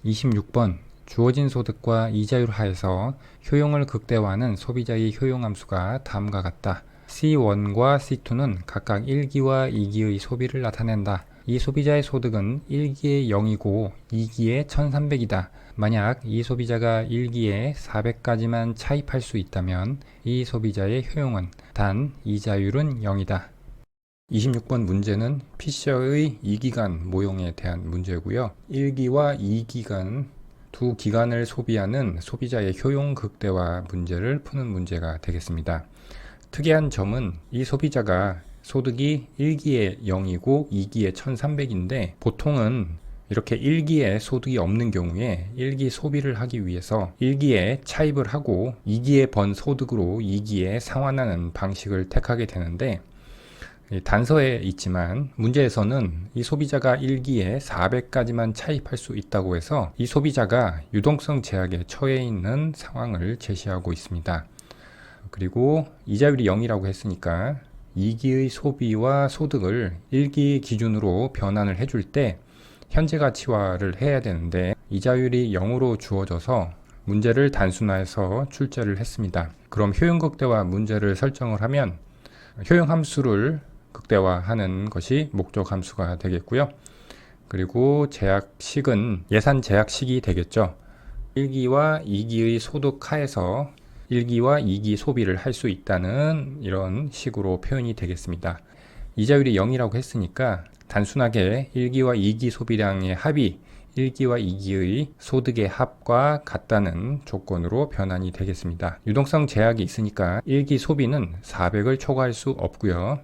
26번 주어진 소득과 이자율 하에서 효용을 극대화하는 소비자의 효용함수가 다음과 같다. C1과 C2는 각각 1기와 2기의 소비를 나타낸다. 이 소비자의 소득은 1기에 0이고 2기에 1300이다. 만약 이 소비자가 1기에 400까지만 차입할 수 있다면 이 소비자의 효용은 단 이자율은 0이다. 26번 문제는 피셔의 2기간 모형에 대한 문제고요. 1기와 2기간 두 기간을 소비하는 소비자의 효용 극대화 문제를 푸는 문제가 되겠습니다. 특이한 점은 이 소비자가 소득이 1기에 0이고 2기에 1300인데 보통은 이렇게 1기에 소득이 없는 경우에 1기 소비를 하기 위해서 1기에 차입을 하고 2기에 번 소득으로 2기에 상환하는 방식을 택하게 되는데 단서에 있지만 문제에서는 이 소비자가 1기에 400까지만 차입할 수 있다고 해서 이 소비자가 유동성 제약에 처해 있는 상황을 제시하고 있습니다. 그리고 이자율이 0이라고 했으니까 2기의 소비와 소득을 1기 기준으로 변환을 해줄 때 현재 가치화를 해야 되는데 이자율이 0으로 주어져서 문제를 단순화해서 출제를 했습니다. 그럼 효용 극대화 문제를 설정을 하면 효용 함수를 극대화하는 것이 목적 함수가 되겠고요. 그리고 제약식은 예산 제약식이 되겠죠. 1기와 2기의 소득 하에서 1기와 2기 소비를 할 수 있다는 이런 식으로 표현이 되겠습니다. 이자율이 0이라고 했으니까 단순하게 1기와 2기 소비량의 합이 1기와 2기의 소득의 합과 같다는 조건으로 변환이 되겠습니다. 유동성 제약이 있으니까 1기 소비는 400을 초과할 수 없고요.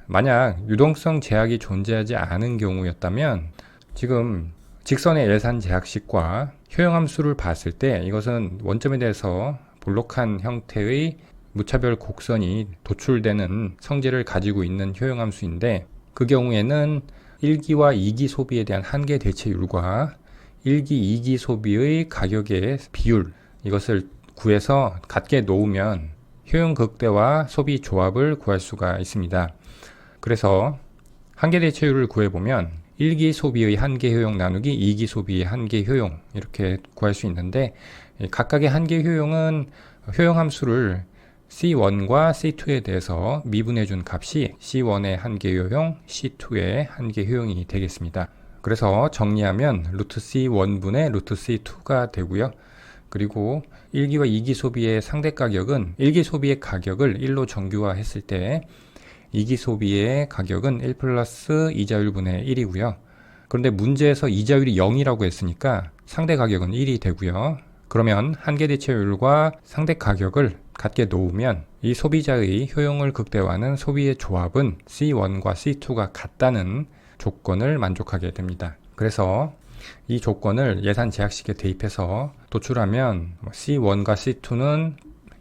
만약 유동성 제약이 존재하지 않은 경우였다면 지금 직선의 예산 제약식과 효용함수를 봤을 때 이것은 원점에 대해서 볼록한 형태의 무차별 곡선이 도출되는 성질을 가지고 있는 효용함수인데 그 경우에는 1기와 2기 소비에 대한 한계 대체율과 1기, 2기 소비의 가격의 비율 이것을 구해서 같게 놓으면 효용 극대화 소비 조합을 구할 수가 있습니다. 그래서 한계 대체율을 구해보면 1기 소비의 한계 효용 나누기 2기 소비의 한계 효용 이렇게 구할 수 있는데 각각의 한계 효용은 효용 함수를 C1과 C2에 대해서 미분해 준 값이 C1의 한계 효용, C2의 한계 효용이 되겠습니다. 그래서 정리하면 루트 C1분의 루트 C2가 되고요. 그리고 1기와 2기 소비의 상대 가격은 1기 소비의 가격을 1로 정규화했을 때 2기 소비의 가격은 1 플러스 이자율분의 1이고요. 그런데 문제에서 이자율이 0이라고 했으니까 상대 가격은 1이 되고요. 그러면 한계 대체율과 상대 가격을 같게 놓으면 이 소비자의 효용을 극대화하는 소비의 조합은 C1과 C2가 같다는 조건을 만족하게 됩니다. 그래서 이 조건을 예산 제약식에 대입해서 도출하면 C1과 C2는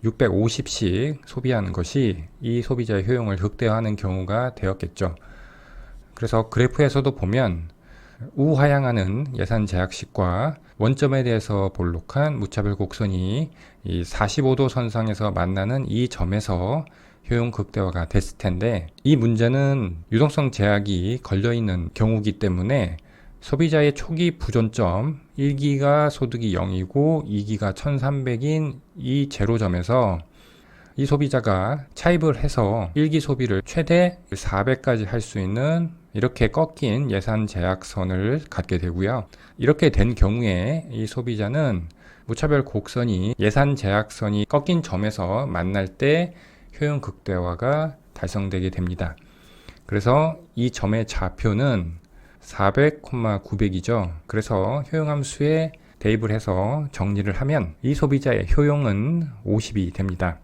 650씩 소비하는 것이 이 소비자의 효용을 극대화하는 경우가 되었겠죠. 그래서 그래프에서도 보면 우하향하는 예산 제약식과 원점에 대해서 볼록한 무차별 곡선이 이 45도 선상에서 만나는 이 점에서 효용 극대화가 됐을 텐데 이 문제는 유동성 제약이 걸려있는 경우이기 때문에 소비자의 초기 부존점 1기가 소득이 0이고 2기가 1300인 이 제로점에서 이 소비자가 차입을 해서 1기 소비를 최대 400까지 할 수 있는 이렇게 꺾인 예산 제약선을 갖게 되고요. 이렇게 된 경우에 이 소비자는 무차별 곡선이 예산 제약선이 꺾인 점에서 만날 때 효용 극대화가 달성되게 됩니다. 그래서 이 점의 좌표는 400, 900이죠. 그래서 효용함수에 대입을 해서 정리를 하면 이 소비자의 효용은 50이 됩니다.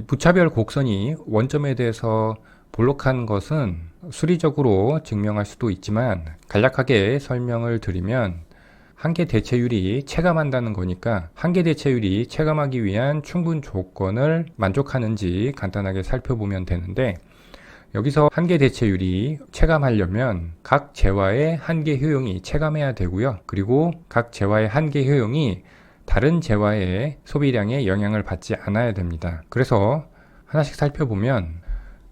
무차별 곡선이 원점에 대해서 볼록한 것은 수리적으로 증명할 수도 있지만 간략하게 설명을 드리면 한계 대체율이 체감한다는 거니까 한계 대체율이 체감하기 위한 충분 조건을 만족하는지 간단하게 살펴보면 되는데 여기서 한계 대체율이 체감하려면 각 재화의 한계 효용이 체감해야 되고요. 그리고 각 재화의 한계 효용이 다른 재화의 소비량에 영향을 받지 않아야 됩니다. 그래서 하나씩 살펴보면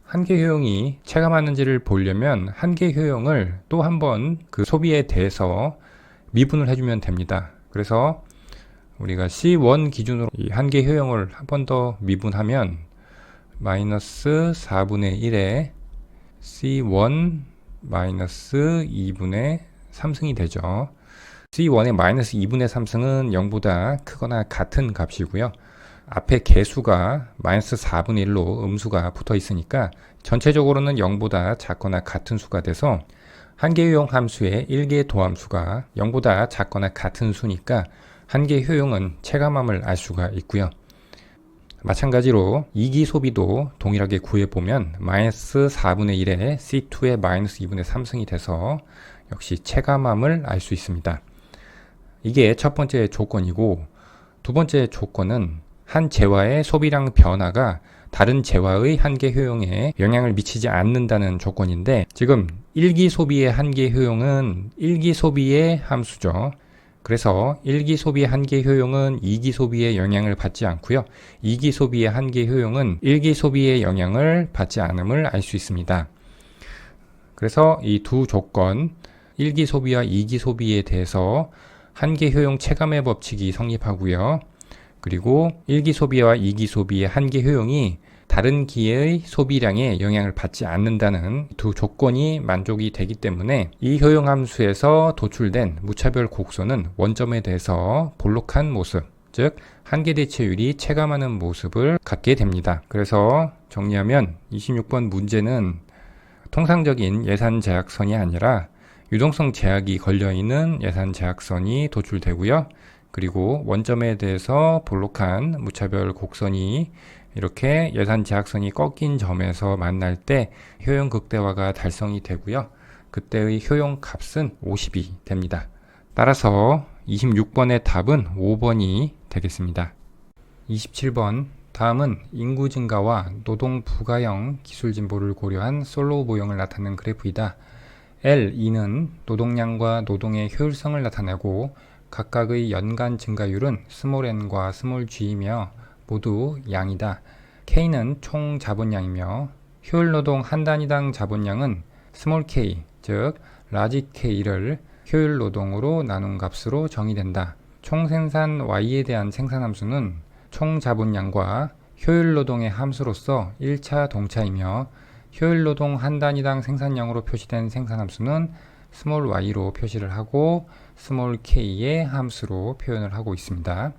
한계 효용이 체감하는지를 보려면 한계 효용을 또 한 번 그 소비에 대해서 미분을 해주면 됩니다. 그래서 우리가 C1 기준으로 이 한계 효용을 한 번 더 미분하면 마이너스 4분의 1에 C1 마이너스 2분의 3승이 되죠. C1의 마이너스 2분의 3승은 0보다 크거나 같은 값이고요. 앞에 개수가 마이너스 4분의 1로 음수가 붙어 있으니까 전체적으로는 0보다 작거나 같은 수가 돼서 한계 효용 함수의 1개 도함수가 0보다 작거나 같은 수니까 한계 효용은 체감함을 알 수가 있고요. 마찬가지로 2기 소비도 동일하게 구해보면 마이너스 4분의 1에 C2의 마이너스 2분의 3승이 돼서 역시 체감함을 알 수 있습니다. 이게 첫 번째 조건이고, 두 번째 조건은 한 재화의 소비량 변화가 다른 재화의 한계 효용에 영향을 미치지 않는다는 조건인데, 지금 1기 소비의 한계 효용은 1기 소비의 함수죠. 그래서 1기 소비의 한계 효용은 2기 소비의 영향을 받지 않고요. 2기 소비의 한계 효용은 1기 소비의 영향을 받지 않음을 알 수 있습니다. 그래서 이 두 조건, 1기 소비와 2기 소비에 대해서 한계 효용 체감의 법칙이 성립하고요. 그리고 1기 소비와 2기 소비의 한계 효용이 다른 기의 소비량에 영향을 받지 않는다는 두 조건이 만족이 되기 때문에 이 효용 함수에서 도출된 무차별 곡선은 원점에 대해서 볼록한 모습, 즉 한계 대체율이 체감하는 모습을 갖게 됩니다. 그래서 정리하면 26번 문제는 통상적인 예산 제약선이 아니라 유동성 제약이 걸려있는 예산 제약선이 도출되고요. 그리고 원점에 대해서 볼록한 무차별 곡선이 이렇게 예산 제약선이 꺾인 점에서 만날 때 효용 극대화가 달성이 되고요. 그때의 효용 값은 50이 됩니다. 따라서 26번의 답은 5번이 되겠습니다. 27번 다음은 인구 증가와 노동 부가형 기술 진보를 고려한 솔로우 모형을 나타내는 그래프이다. L2는 노동량과 노동의 효율성을 나타내고 각각의 연간 증가율은 스몰 n과 스몰 g이며 모두 양이다. K는 총 자본량이며 효율노동 한 단위당 자본량은 스몰 k, 즉 라지 k를 효율노동으로 나눈 값으로 정의된다. 총생산 y에 대한 생산함수는 총 자본량과 효율노동의 함수로서 1차 동차이며 효율노동 한 단위당 생산량으로 표시된 생산함수는 스몰 y로 표시를 하고 스몰 k의 함수로 표현을 하고 있습니다.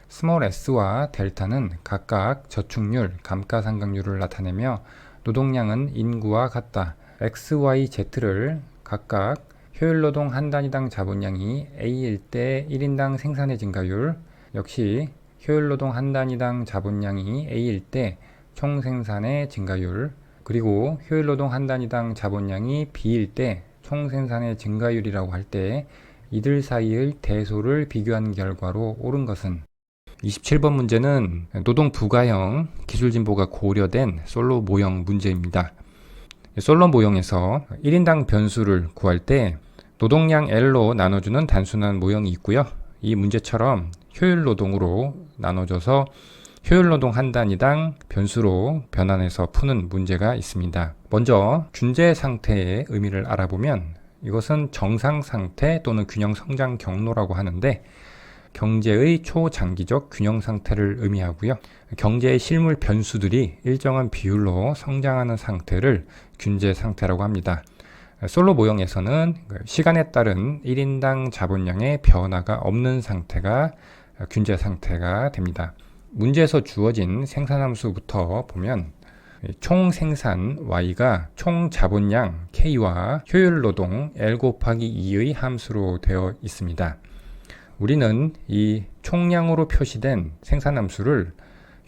스몰 s와 델타는 각각 저축률, 감가상각률을 나타내며 노동량은 인구와 같다. x, y, z를 각각 효율노동 한 단위당 자본량이 A일 때 1인당 생산의 증가율, 역시 효율노동 한 단위당 자본량이 A일 때 총생산의 증가율, 그리고 효율노동 한 단위당 자본량이 B일 때 총생산의 증가율이라고 할 때 이들 사이의 대소를 비교한 결과로 옳은 것은 27번 문제는 노동 부가형 기술 진보가 고려된 솔로 모형 문제입니다. 솔로 모형에서 1인당 변수를 구할 때 노동량 L로 나눠주는 단순한 모형이 있고요. 이 문제처럼 효율 노동으로 나눠져서 효율 노동 한 단위당 변수로 변환해서 푸는 문제가 있습니다. 먼저 균제 상태의 의미를 알아보면 이것은 정상 상태 또는 균형 성장 경로라고 하는데 경제의 초장기적 균형 상태를 의미하고요. 경제의 실물 변수들이 일정한 비율로 성장하는 상태를 균제 상태라고 합니다. 솔로 모형에서는 시간에 따른 1인당 자본량의 변화가 없는 상태가 균제 상태가 됩니다. 문제에서 주어진 생산함수부터 보면 총 생산 y가 총 자본량 k와 효율 노동 l 곱하기 2의 함수로 되어 있습니다. 우리는 이 총량으로 표시된 생산함수를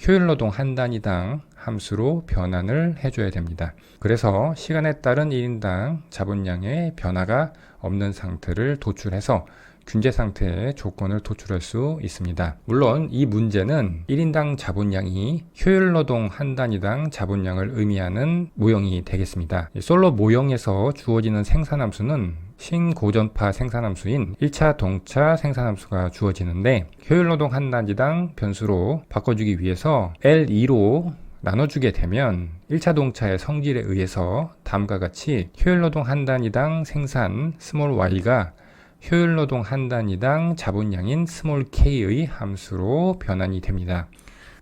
효율노동 한 단위당 함수로 변환을 해줘야 됩니다. 그래서 시간에 따른 1인당 자본량의 변화가 없는 상태를 도출해서 균제 상태의 조건을 도출할 수 있습니다. 물론 이 문제는 1인당 자본량이 효율노동 한 단위당 자본량을 의미하는 모형이 되겠습니다. 솔로 모형에서 주어지는 생산함수는 신고전파 생산함수인 1차 동차 생산함수가 주어지는데 효율노동 한 단위당 변수로 바꿔주기 위해서 L2로 나눠주게 되면 1차 동차의 성질에 의해서 다음과 같이 효율노동 한 단위당 생산 스몰 y가 효율노동 한 단위당 자본량인 스몰 k의 함수로 변환이 됩니다.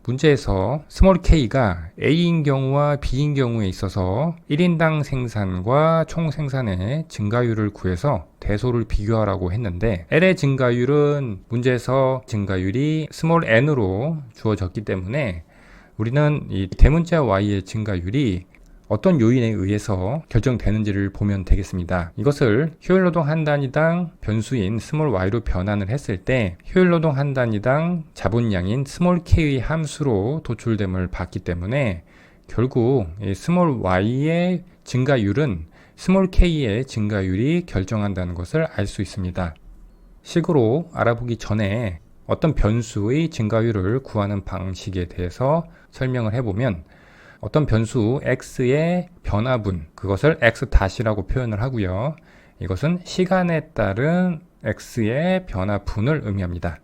문제에서 스몰 k가 A인 경우와 B인 경우에 있어서 1인당 생산과 총 생산의 증가율을 구해서 대소를 비교하라고 했는데 L의 증가율은 문제에서 증가율이 스몰 n으로 주어졌기 때문에 우리는 이 대문자 Y의 증가율이 어떤 요인에 의해서 결정되는지를 보면 되겠습니다. 이것을 효율노동 한 단위당 변수인 스몰 y로 변환을 했을 때 효율노동 한 단위당 자본량인 스몰 k의 함수로 도출됨을 봤기 때문에 결국 이 스몰 y의 증가율은 스몰 k의 증가율이 결정한다는 것을 알 수 있습니다. 식으로 알아보기 전에 어떤 변수의 증가율을 구하는 방식에 대해서 설명을 해보면 어떤 변수 x의 변화분, 그것을 x-라고 표현을 하고요. 이것은 시간에 따른 x의 변화분을 의미합니다.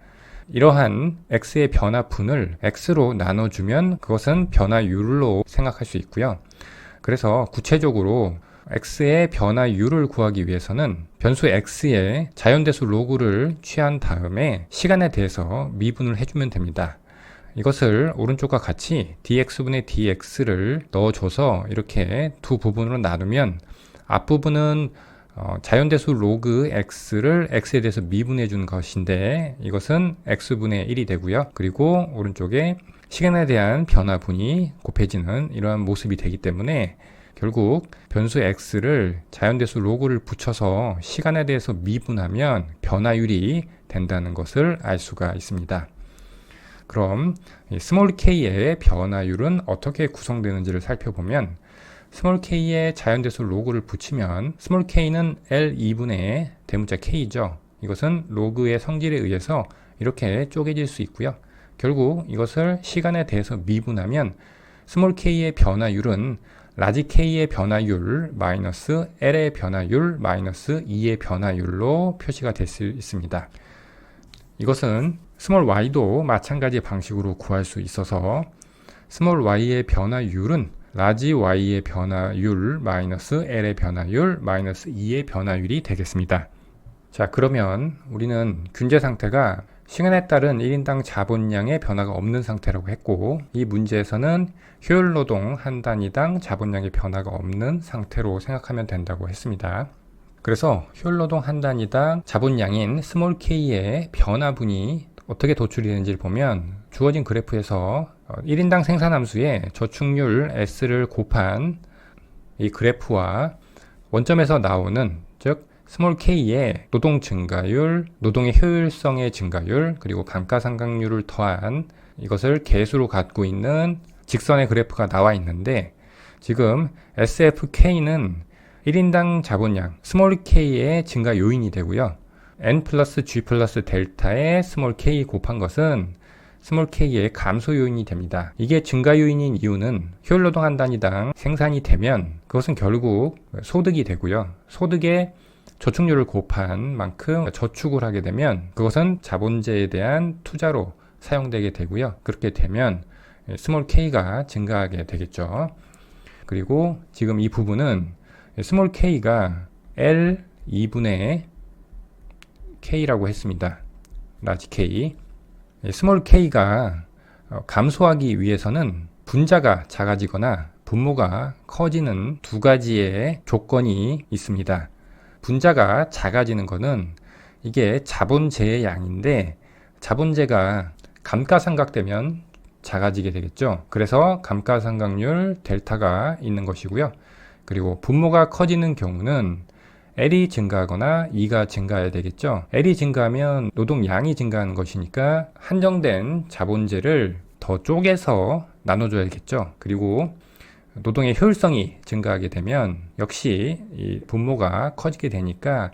이러한 x의 변화분을 x로 나눠주면 그것은 변화율로 생각할 수 있고요. 그래서 구체적으로 x의 변화율을 구하기 위해서는 변수 x의 자연대수 로그를 취한 다음에 시간에 대해서 미분을 해주면 됩니다. 이것을 오른쪽과 같이 dx분의 dx를 넣어줘서 이렇게 두 부분으로 나누면 앞부분은 자연대수 로그 x를 x에 대해서 미분해 준 것인데 이것은 x분의 1이 되고요. 그리고 오른쪽에 시간에 대한 변화분이 곱해지는 이러한 모습이 되기 때문에 결국 변수 x를 자연대수 로그를 붙여서 시간에 대해서 미분하면 변화율이 된다는 것을 알 수가 있습니다. 그럼 스몰 k의 변화율은 어떻게 구성되는지를 살펴보면 스몰 k의 자연대수 로그를 붙이면 스몰 k는 L2분의 대문자 k죠. 이것은 로그의 성질에 의해서 이렇게 쪼개질 수 있고요. 결국 이것을 시간에 대해서 미분하면 스몰 k의 변화율은 라지 k의 변화율 마이너스 L의 변화율 마이너스 2의 변화율로 표시가 될 수 있습니다. 이것은 스몰 y도 마찬가지 방식으로 구할 수 있어서 스몰 y의 변화율은 라지 y의 변화율 마이너스 L의 변화율 마이너스 2의 변화율이 되겠습니다. 자, 그러면 우리는 균제 상태가 시간에 따른 1인당 자본량의 변화가 없는 상태라고 했고 이 문제에서는 효율노동 한 단위당 자본량의 변화가 없는 상태로 생각하면 된다고 했습니다. 그래서 효율노동 한 단위당 자본량인 스몰 k의 변화분이 어떻게 도출이 되는지를 보면 주어진 그래프에서 1인당 생산함수에 저축률 S를 곱한 이 그래프와 원점에서 나오는 즉 스몰 k의 노동 증가율, 노동의 효율성의 증가율, 그리고 감가상각률을 더한 이것을 계수로 갖고 있는 직선의 그래프가 나와 있는데 지금 SFK는 1인당 자본량 스몰 k의 증가 요인이 되고요. n 플러스 g 플러스 델타의 스몰 k 곱한 것은 스몰 k의 감소 요인이 됩니다. 이게 증가 요인인 이유는 효율노동 한 단위당 생산이 되면 그것은 결국 소득이 되고요. 소득에 저축률을 곱한 만큼 저축을 하게 되면 그것은 자본재에 대한 투자로 사용되게 되고요. 그렇게 되면 스몰 k가 증가하게 되겠죠. 그리고 지금 이 부분은 스몰 k가 L 2분의 K라고 했습니다. 라지 K. 스몰 K가 감소하기 위해서는 분자가 작아지거나 분모가 커지는 두 가지의 조건이 있습니다. 분자가 작아지는 것은 이게 자본재의 양인데 자본재가 감가상각되면 작아지게 되겠죠. 그래서 감가상각률 델타가 있는 것이고요. 그리고 분모가 커지는 경우는 L이 증가하거나 E가 증가해야 되겠죠. L이 증가하면 노동량이 증가하는 것이니까 한정된 자본재를 더 쪼개서 나눠줘야겠죠. 그리고 노동의 효율성이 증가하게 되면 역시 이 분모가 커지게 되니까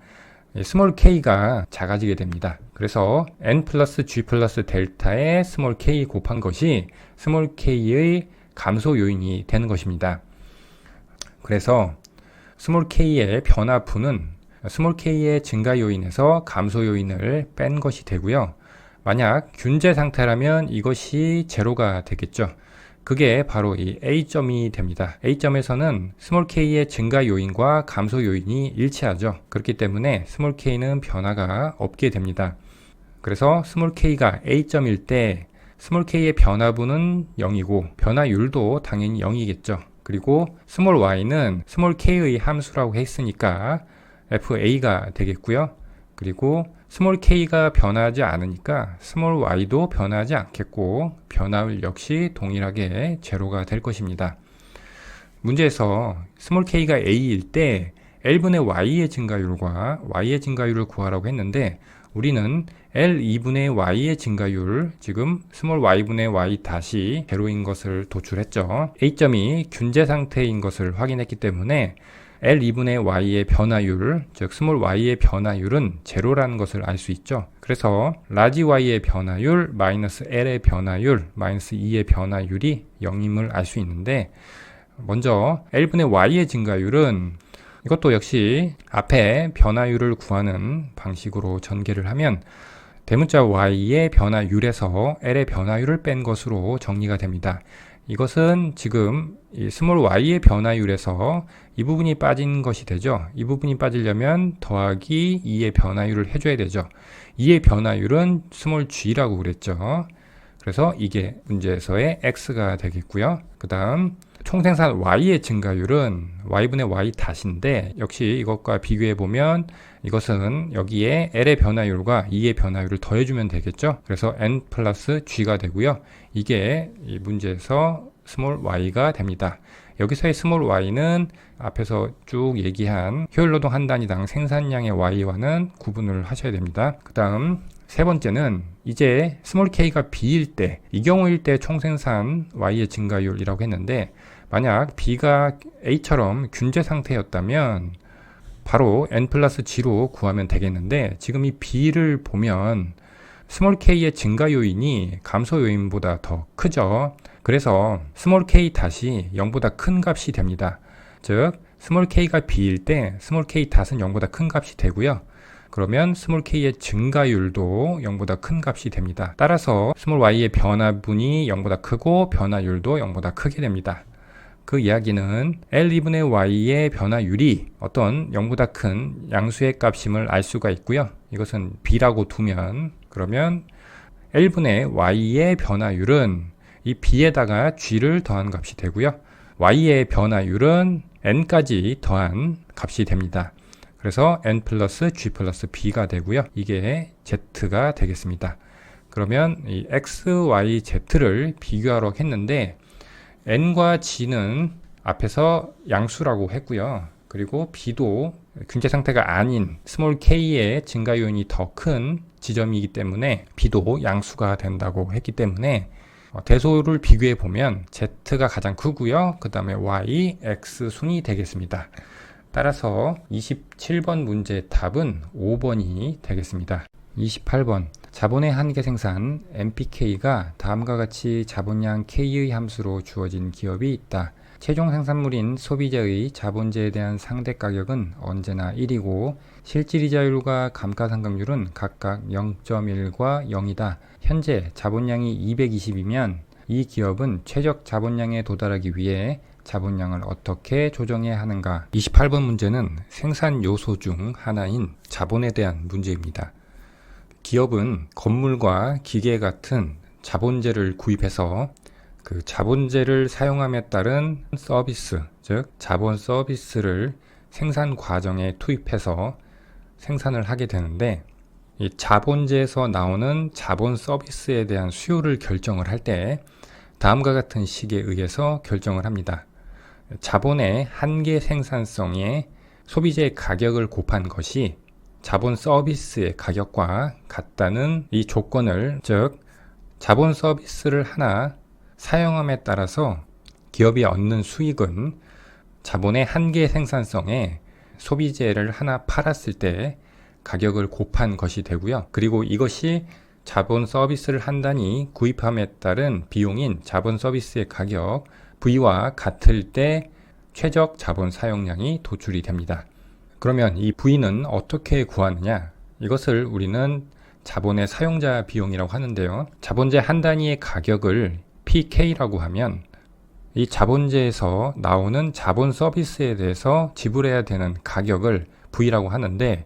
스몰 k가 작아지게 됩니다. 그래서 n 플러스 g 플러스 델타의 스몰 k 곱한 것이 스몰 k의 감소 요인이 되는 것입니다. 그래서 스몰 k의 변화분은 스몰 k의 증가 요인에서 감소 요인을 뺀 것이 되고요. 만약 균제 상태라면 이것이 제로가 되겠죠. 그게 바로 이 A점이 됩니다. A점에서는 스몰 k의 증가 요인과 감소 요인이 일치하죠. 그렇기 때문에 스몰 k는 변화가 없게 됩니다. 그래서 스몰 k가 A점일 때 스몰 k의 변화분은 0이고 변화율도 당연히 0이겠죠. 그리고 스몰 y는 스몰 k의 함수라고 했으니까 FA가 되겠고요. 그리고 스몰 k가 변하지 않으니까 스몰 y도 변하지 않겠고 변화율 역시 동일하게 제로가 될 것입니다. 문제에서 스몰 k가 a일 때 L분의 y의 증가율과 y의 증가율을 구하라고 했는데 우리는 L2분의 y의 증가율, 지금 스몰 y분의 y 다시 제로인 것을 도출했죠. A점이 균제 상태인 것을 확인했기 때문에 L2분의 y의 변화율, 즉 스몰 y의 변화율은 제로라는 것을 알 수 있죠. 그래서 라지 y의 변화율, 마이너스 L의 변화율, 마이너스 2의 변화율이 0임을 알 수 있는데 먼저 L분의 y의 증가율은 이것도 역시 앞에 변화율을 구하는 방식으로 전개를 하면 대문자 y의 변화율에서 L의 변화율을 뺀 것으로 정리가 됩니다. 이것은 지금 이 스몰 y의 변화율에서 이 부분이 빠진 것이 되죠. 이 부분이 빠지려면 더하기 2의 변화율을 해줘야 되죠. 2의 변화율은 스몰 g라고 그랬죠. 그래서 이게 문제에서의 x가 되겠고요. 그 다음 총생산 y의 증가율은 y분의 y 다시인데 역시 이것과 비교해 보면 이것은 여기에 L의 변화율과 2의 변화율을 더해주면 되겠죠. 그래서 n 플러스 g가 되고요. 이게 이 문제에서 스몰 y가 됩니다. 여기서의 스몰 y는 앞에서 쭉 얘기한 효율노동 한 단위당 생산량의 y와는 구분을 하셔야 됩니다. 그 다음 세 번째는 이제 스몰 k가 b일 때, 이 경우일 때 총생산 y의 증가율이라고 했는데 만약 b가 a처럼 균제 상태였다면 바로 n 플러스 g로 구하면 되겠는데 지금 이 b를 보면 스몰 k의 증가 요인이 감소 요인보다 더 크죠. 그래서 스몰 k 다시 0보다 큰 값이 됩니다. 즉 스몰 k가 b일 때 스몰 k 닷은 0보다 큰 값이 되고요. 그러면 스몰 k의 증가율도 0보다 큰 값이 됩니다. 따라서 스몰 y의 변화분이 0보다 크고 변화율도 0보다 크게 됩니다. 그 이야기는 L2분의 y의 변화율이 어떤 0보다 큰 양수의 값임을 알 수가 있고요. 이것은 b라고 두면 그러면 L분의 y의 변화율은 이 b에다가 g를 더한 값이 되고요. y의 변화율은 n까지 더한 값이 됩니다. 그래서 n 플러스 g 플러스 b가 되고요. 이게 z가 되겠습니다. 그러면 이 x, y, z를 비교하러 했는데 n과 g는 앞에서 양수라고 했고요. 그리고 b도 균제 상태가 아닌 스몰 k의 증가 요인이 더 큰 지점이기 때문에 b도 양수가 된다고 했기 때문에 대소를 비교해 보면 z가 가장 크고요. 그 다음에 y, x 순이 되겠습니다. 따라서 27번 문제의 답은 5번이 되겠습니다. 28번 자본의 한계 생산 MPK가 다음과 같이 자본량 K의 함수로 주어진 기업이 있다. 최종 생산물인 소비재의 자본재에 대한 상대 가격은 언제나 1이고 실질이자율과 감가상각률은 각각 0.1과 0이다. 현재 자본량이 220이면 이 기업은 최적 자본량에 도달하기 위해 자본량을 어떻게 조정해야 하는가? 28번 문제는 생산 요소 중 하나인 자본에 대한 문제입니다. 기업은 건물과 기계 같은 자본재를 구입해서 그 자본재를 사용함에 따른 서비스, 즉 자본 서비스를 생산 과정에 투입해서 생산을 하게 되는데 이 자본재에서 나오는 자본 서비스에 대한 수요를 결정을 할 때 다음과 같은 식에 의해서 결정을 합니다. 자본의 한계 생산성에 소비재의 가격을 곱한 것이 자본 서비스의 가격과 같다는 이 조건을, 즉 자본 서비스를 하나 사용함에 따라서 기업이 얻는 수익은 자본의 한계 생산성에 소비재를 하나 팔았을 때 가격을 곱한 것이 되고요. 그리고 이것이 자본 서비스를 한다니 구입함에 따른 비용인 자본 서비스의 가격 V와 같을 때 최적 자본 사용량이 도출이 됩니다. 그러면 이 V는 어떻게 구하느냐? 이것을 우리는 자본의 사용자 비용이라고 하는데요. 자본재 한 단위의 가격을 PK라고 하면 이 자본제에서 나오는 자본 서비스에 대해서 지불해야 되는 가격을 V라고 하는데,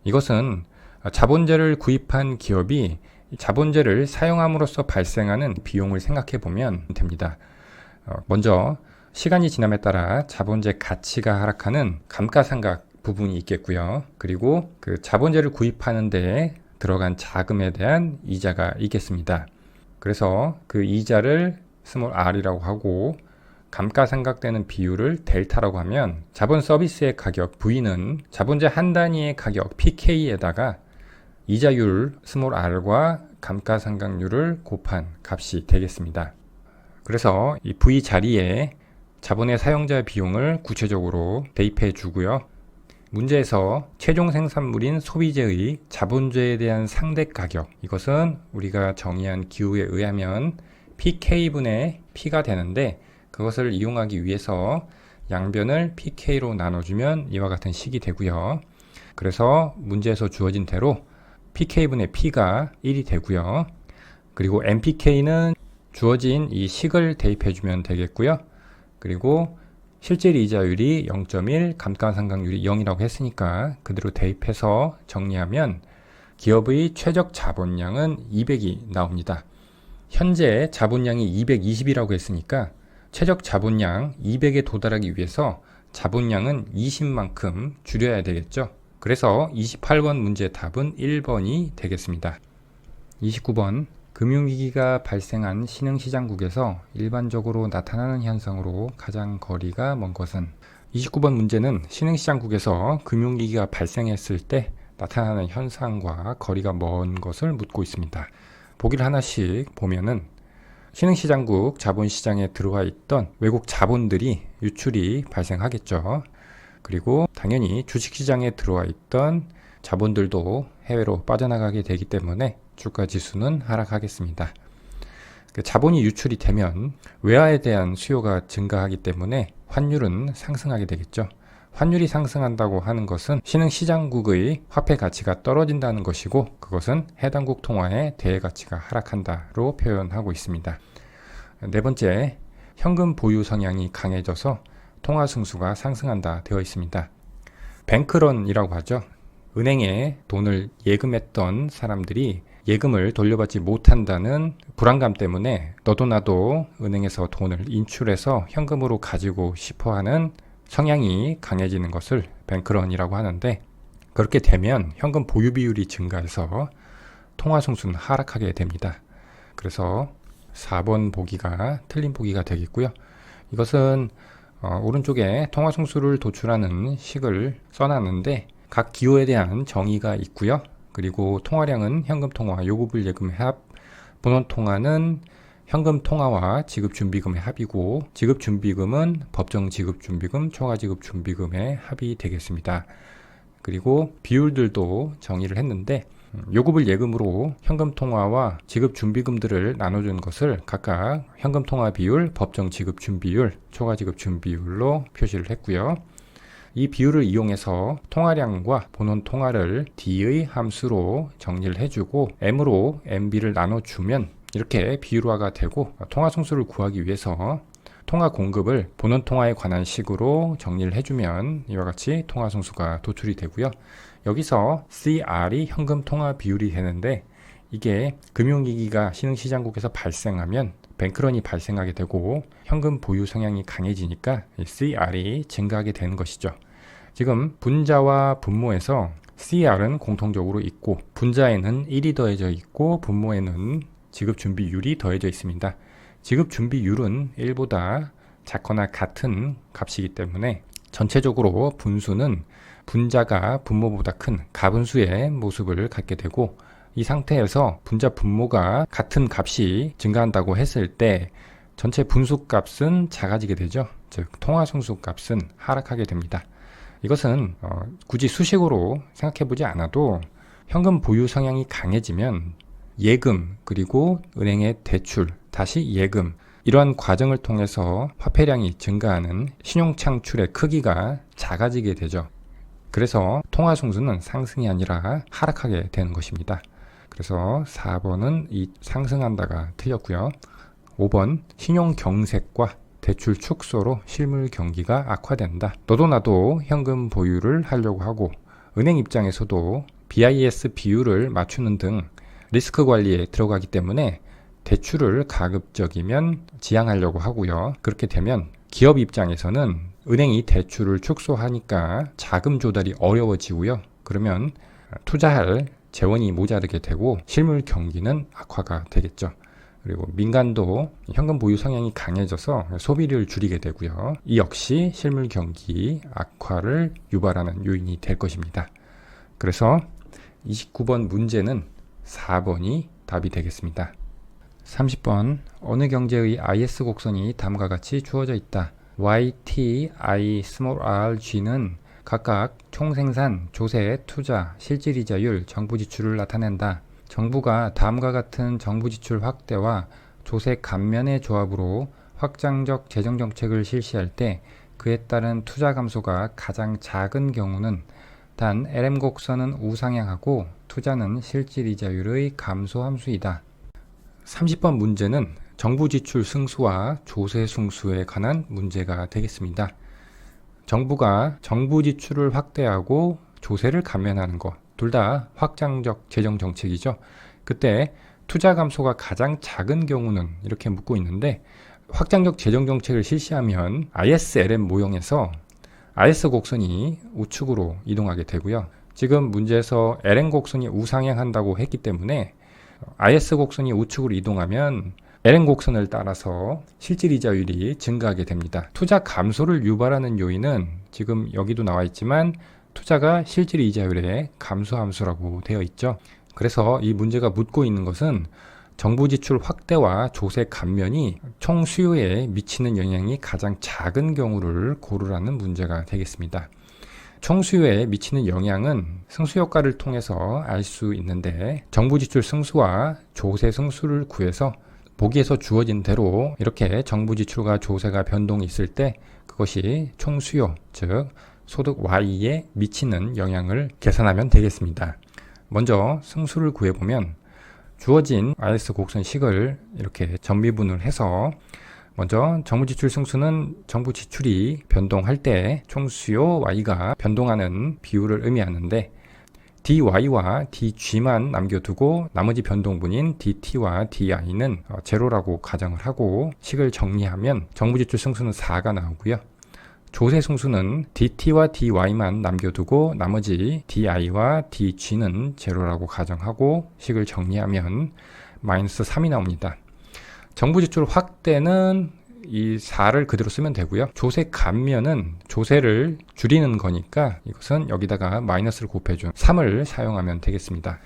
이것은 자본제를 구입한 기업이 자본제를 사용함으로써 발생하는 비용을 생각해 보면 됩니다. 먼저 시간이 지남에 따라 자본제 가치가 하락하는 감가상각 부분이 있겠고요. 그리고 그 자본제를 구입하는 데 들어간 자금에 대한 이자가 있겠습니다. 그래서 그 이자를 스몰 r이라고 하고 감가상각되는 비율을 델타라고 하면 자본 서비스의 가격 V는 자본제 한 단위의 가격 PK에다가 이자율 스몰 r과 감가상각률을 곱한 값이 되겠습니다. 그래서 이 V 자리에 자본의 사용자 비용을 구체적으로 대입해 주고요. 문제에서 최종 생산물인 소비재의 자본주에 대한 상대 가격, 이것은 우리가 정의한 기호에 의하면 PK분의 P가 되는데, 그것을 이용하기 위해서 양변을 PK로 나눠주면 이와 같은 식이 되고요. 그래서 문제에서 주어진 대로 PK분의 P가 1이 되고요. 그리고 MPK는 주어진 이 식을 대입해주면 되겠고요. 그리고 실질 이자율이 0.1, 감가상각률이 0이라고 했으니까 그대로 대입해서 정리하면 기업의 최적 자본량은 200이 나옵니다. 현재 자본량이 220이라고 했으니까 최적 자본량 200에 도달하기 위해서 자본량은 20만큼 줄여야 되겠죠. 그래서 28번 문제의 답은 1번이 되겠습니다. 29번, 금융위기가 발생한 신흥시장국에서 일반적으로 나타나는 현상으로 가장 거리가 먼 것은? 29번 문제는 신흥시장국에서 금융위기가 발생했을 때 나타나는 현상과 거리가 먼 것을 묻고 있습니다. 보기를 하나씩 보면은 신흥시장국 자본시장에 들어와 있던 외국 자본들이 유출이 발생하겠죠. 그리고 당연히 주식시장에 들어와 있던 자본들도 해외로 빠져나가게 되기 때문에 주가지수는 하락하겠습니다. 자본이 유출이 되면 외화에 대한 수요가 증가하기 때문에 환율은 상승하게 되겠죠. 환율이 상승한다고 하는 것은 신흥시장국의 화폐 가치가 떨어진다는 것이고, 그것은 해당국 통화의 대외 가치가 하락한다로 표현하고 있습니다. 네 번째, 현금 보유 성향이 강해져서 통화 승수가 상승한다 되어 있습니다. 뱅크런이라고 하죠. 은행에 돈을 예금했던 사람들이 예금을 돌려받지 못한다는 불안감 때문에 너도 나도 은행에서 돈을 인출해서 현금으로 가지고 싶어하는 성향이 강해지는 것을 뱅크런이라고 하는데, 그렇게 되면 현금 보유 비율이 증가해서 통화 승수는 하락하게 됩니다. 그래서 4번 보기가 틀린 보기가 되겠고요. 이것은 오른쪽에 통화 승수를 도출하는 식을 써놨는데 각 기호에 대한 정의가 있고요. 그리고 통화량은 현금 통화, 요구불 예금의 합, 본원 통화는 현금 통화와 지급준비금의 합이고, 지급준비금은 법정 지급준비금, 초과지급준비금의 합이 되겠습니다. 그리고 비율들도 정의를 했는데, 요구불 예금으로 현금 통화와 지급준비금들을 나눠준 것을 각각 현금 통화 비율, 법정 지급준비율, 초과지급준비율로 표시를 했고요. 이 비율을 이용해서 통화량과 본원 통화를 D의 함수로 정리를 해주고 M으로 MB를 나눠주면 이렇게 비율화가 되고, 통화 승수를 구하기 위해서 통화 공급을 본원 통화에 관한 식으로 정리를 해주면 이와 같이 통화 승수가 도출이 되고요. 여기서 CR이 현금 통화 비율이 되는데, 이게 금융위기가 신흥시장국에서 발생하면 뱅크런이 발생하게 되고 현금 보유 성향이 강해지니까 CR이 증가하게 되는 것이죠. 지금 분자와 분모에서 CR은 공통적으로 있고, 분자에는 1이 더해져 있고 분모에는 지급준비율이 더해져 있습니다. 지급준비율은 1보다 작거나 같은 값이기 때문에 전체적으로 분수는 분자가 분모보다 큰 가분수의 모습을 갖게 되고, 이 상태에서 분자 분모가 같은 값이 증가한다고 했을 때 전체 분수 값은 작아지게 되죠. 즉 통화 승수 값은 하락하게 됩니다. 이것은 굳이 수식으로 생각해 보지 않아도 현금 보유 성향이 강해지면 예금, 그리고 은행의 대출, 다시 예금, 이러한 과정을 통해서 화폐량이 증가하는 신용 창출의 크기가 작아지게 되죠. 그래서 통화 승수는 상승이 아니라 하락하게 되는 것입니다. 그래서 4번은 이 상승한다가 틀렸고요. 5번 신용 경색과 대출 축소로 실물 경기가 악화된다. 너도 나도 현금 보유를 하려고 하고 은행 입장에서도 BIS 비율을 맞추는 등 리스크 관리에 들어가기 때문에 대출을 가급적이면 지양하려고 하고요. 그렇게 되면 기업 입장에서는 은행이 대출을 축소하니까 자금 조달이 어려워지고요. 그러면 투자할 재원이 모자르게 되고 실물 경기는 악화가 되겠죠. 그리고 민간도 현금 보유 성향이 강해져서 소비를 줄이게 되고요. 이 역시 실물 경기 악화를 유발하는 요인이 될 것입니다. 그래서 29번 문제는 4번이 답이 되겠습니다. 30번 어느 경제의 IS 곡선이 다음과 같이 주어져 있다. YT, I, r, G는 각각 총생산, 조세, 투자, 실질이자율, 정부 지출을 나타낸다. 정부가 다음과 같은 정부 지출 확대와 조세 감면의 조합으로 확장적 재정정책을 실시할 때 그에 따른 투자 감소가 가장 작은 경우는 단 LM 곡선은 우상향하고 투자는 실질이자율의 감소 함수이다. 30번 문제는 정부 지출 승수와 조세 승수에 관한 문제가 되겠습니다. 정부가 정부 지출을 확대하고 조세를 감면하는 것, 둘 다 확장적 재정 정책이죠. 그때 투자 감소가 가장 작은 경우는 이렇게 묻고 있는데 확장적 재정 정책을 실시하면 ISLM 모형에서 IS 곡선이 우측으로 이동하게 되고요. 지금 문제에서 LM 곡선이 우상향한다고 했기 때문에 IS 곡선이 우측으로 이동하면 LM 곡선을 따라서 실질이자율이 증가하게 됩니다. 투자 감소를 유발하는 요인은 지금 여기도 나와 있지만 투자가 실질이자율의 감소 함수라고 되어 있죠. 그래서 이 문제가 묻고 있는 것은 정부 지출 확대와 조세 감면이 총 수요에 미치는 영향이 가장 작은 경우를 고르라는 문제가 되겠습니다. 총 수요에 미치는 영향은 승수 효과를 통해서 알 수 있는데 정부 지출 승수와 조세 승수를 구해서 보기에서 주어진 대로 이렇게 정부 지출과 조세가 변동이 있을 때 그것이 총 수요, 즉 소득 Y에 미치는 영향을 계산하면 되겠습니다. 먼저 승수를 구해보면 주어진 IS 곡선식을 이렇게 전미분을 해서 먼저 정부 지출 승수는 정부 지출이 변동할 때 총수요 Y가 변동하는 비율을 의미하는데 DY와 DG만 남겨두고 나머지 변동분인 DT와 DI는 제로라고 가정을 하고 식을 정리하면 정부 지출 승수는 4가 나오고요. 조세 승수는 DT와 DY만 남겨두고 나머지 DI와 DG는 제로라고 가정하고 식을 정리하면 마이너스 3이 나옵니다. 정부 지출 확대는 이 4를 그대로 쓰면 되고요. 조세 감면은 조세를 줄이는 거니까 이것은 여기다가 마이너스를 곱해준 3을 사용하면 되겠습니다.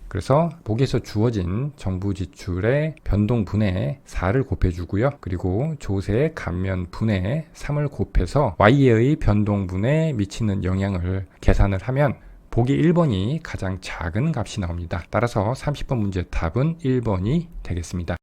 그래서 보기에서 주어진 정부 지출의 변동분에 4를 곱해주고요. 그리고 조세 감면 분에 3을 곱해서 Y의 변동분에 미치는 영향을 계산을 하면 보기 1번이 가장 작은 값이 나옵니다. 따라서 30번 문제 답은 1번이 되겠습니다.